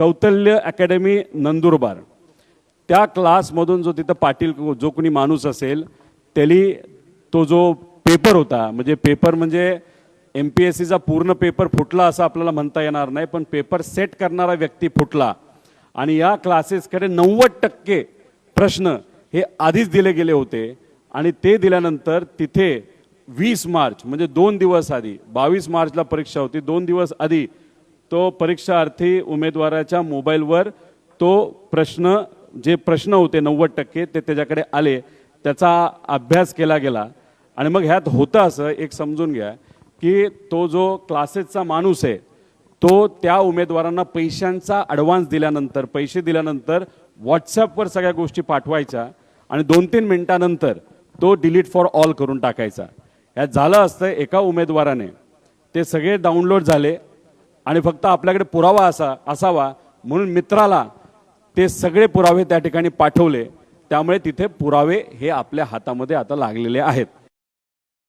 कौतल्य academy Nandurbar त्या क्लासमधून जो तिथं पाटील जो कोणी माणूस असेल त्याली तो जो पेपर होता, म्हणजे पेपर म्हणजे MPSCचा पूर्ण पेपर फुटला असं आपल्याला म्हणता येणार नाही, पण पेपर सेट करणारा व्यक्ती फुटला आणि या क्लासेसकडे 90% प्रश्न हे आधीच दिले गेले होते आणि ते दिल्यानंतर तिथे 20 मार्च म्हणजे 2 दिवस आधी 22 मार्चला परीक्षा होती, 2 दिवस आधी तो परीक्षार्थी उमेदवाराच्या मोबाईलवर तो प्रश्न जे प्रश्न होते 90% ते त्याच्याकडे आले, त्याचा अभ्यास केला गेला आणि मग ह्यात होतं असं एक समजून घ्या की तो जो क्लासेसचा माणूस आहे तो त्या उमेदवारांना पैशांचा ॲडव्हान्स दिल्यानंतर पैसे दिल्यानंतर व्हॉट्सॲपवर सगळ्या गोष्टी पाठवायच्या आणि 2-3 मिनिटानंतर तो डिलीट फॉर ऑल करून टाकायचा। यात झालं असतं एका उमेदवाराने ते सगळे डाउनलोड झाले आणि फक्त आपल्याकडे पुरावा असावा म्हणून मित्राला ते सगळे पुरावे त्या ठिकाणी पाठवले, त्यामुळे तिथे पुरावे हे आपल्या हातामध्ये आता लागलेले आहेत।